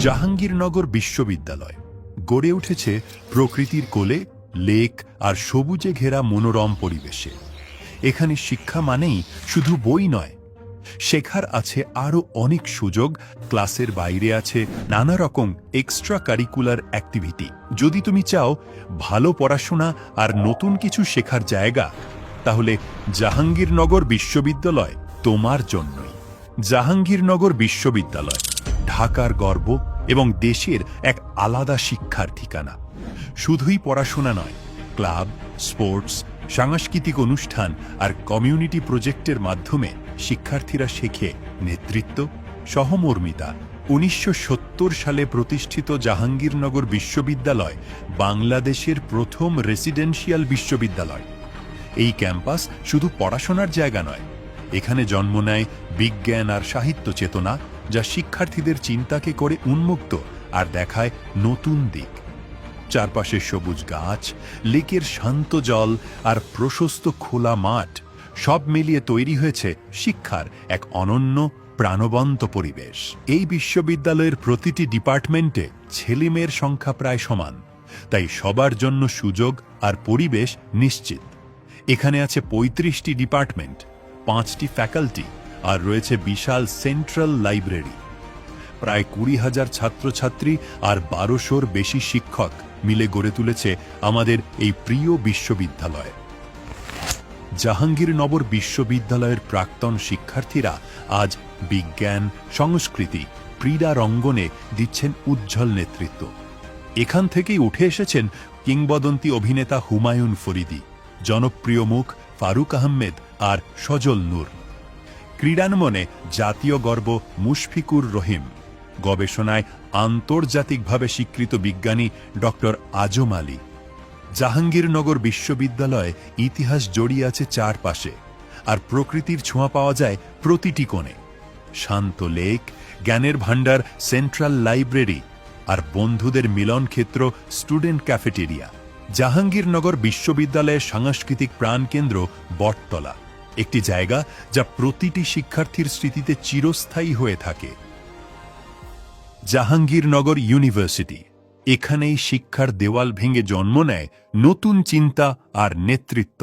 জাহাঙ্গীরনগর বিশ্ববিদ্যালয় গড়ে উঠেছে প্রকৃতির কোলে, লেক আর সবুজে ঘেরা মনোরম পরিবেশে। এখানে শিক্ষা মানেই শুধু বই নয়, শেখার আছে আরও অনেক সুযোগ। ক্লাসের বাইরে আছে নানা রকম এক্সট্রা কারিকুলার অ্যাক্টিভিটি। যদি তুমি চাও ভালো পড়াশোনা আর নতুন কিছু শেখার জায়গা, তাহলে জাহাঙ্গীরনগর বিশ্ববিদ্যালয় তোমার জন্যই। জাহাঙ্গীরনগর বিশ্ববিদ্যালয় ঢাকার গর্ব এবং দেশের এক আলাদা শিক্ষার ঠিকানা। শুধুই পড়াশোনা নয়, ক্লাব, স্পোর্টস, সাংস্কৃতিক অনুষ্ঠান আর কমিউনিটি প্রজেক্টের মাধ্যমে শিক্ষার্থীরা শেখে নেতৃত্ব, সহমর্মিতা। 1970 সালে প্রতিষ্ঠিত জাহাঙ্গীরনগর বিশ্ববিদ্যালয় বাংলাদেশের প্রথম রেসিডেন্সিয়াল বিশ্ববিদ্যালয়। এই ক্যাম্পাস শুধু পড়াশোনার জায়গা নয়, এখানে জন্ম নেয় বিজ্ঞান আর সাহিত্য চেতনা, যা শিক্ষার্থীদের চিন্তাকে করে উন্মুক্ত আর দেখায় নতুন দিক। চারপাশে সবুজ গাছ, লেকের শান্ত জল আর প্রশস্ত খোলা মাঠ, সব মিলিয়ে তৈরি হয়েছে শিক্ষার এক অনন্য প্রাণবন্ত পরিবেশ। এই বিশ্ববিদ্যালয়ের প্রতিটি ডিপার্টমেন্টে ছেলেমেয়ের সংখ্যা প্রায় সমান, তাই সবার জন্য সুযোগ আর পরিবেশ নিশ্চিত। এখানে আছে 35টি ডিপার্টমেন্ট, 5টি ফ্যাকাল্টি আর রয়েছে বিশাল সেন্ট্রাল লাইব্রেরি। প্রায় 20,000 ছাত্রছাত্রী আর 1200-র বেশি শিক্ষক মিলে গড়ে তুলেছে আমাদের এই প্রিয় বিশ্ববিদ্যালয়। জাহাঙ্গীরনগর বিশ্ববিদ্যালয়ের প্রাক্তন শিক্ষার্থীরা আজ বিজ্ঞান, সংস্কৃতি, ক্রীড়ার অঙ্গনে দিচ্ছেন উজ্জ্বল নেতৃত্ব। এখান থেকেই উঠে এসেছেন কিংবদন্তি অভিনেতা হুমায়ুন ফরিদি, জনপ্রিয় মুখ ফারুক আহমেদ আর সজল নূর। ক্রীড়াঙ্গনে জাতীয় গর্ব মুশফিকুর রহিম, গবেষণায় আন্তর্জাতিকভাবে স্বীকৃত বিজ্ঞানী ডক্টর আজম আলী। জাহাঙ্গীরনগর বিশ্ববিদ্যালয়ে ইতিহাস জড়িয়ে আছে চারপাশে, আর প্রকৃতির ছোঁয়া পাওয়া যায় প্রতিটি কোণে। শান্ত লেক, জ্ঞানের ভাণ্ডার সেন্ট্রাল লাইব্রেরি আর বন্ধুদের মিলন ক্ষেত্র স্টুডেন্ট ক্যাফেটেরিয়া। জাহাঙ্গীরনগর বিশ্ববিদ্যালয়ের সাংস্কৃতিক প্রাণকেন্দ্র বটতলা, একটি জায়গা যা প্রতিটি শিক্ষার্থীর স্মৃতিতে চিরস্থায়ী হয়ে থাকে। জাহাঙ্গীরনগর ইউনিভার্সিটি, এখানেই শিক্ষার দেওয়াল ভেঙে জন্ম নেয় নতুন চিন্তা আর নেতৃত্ব।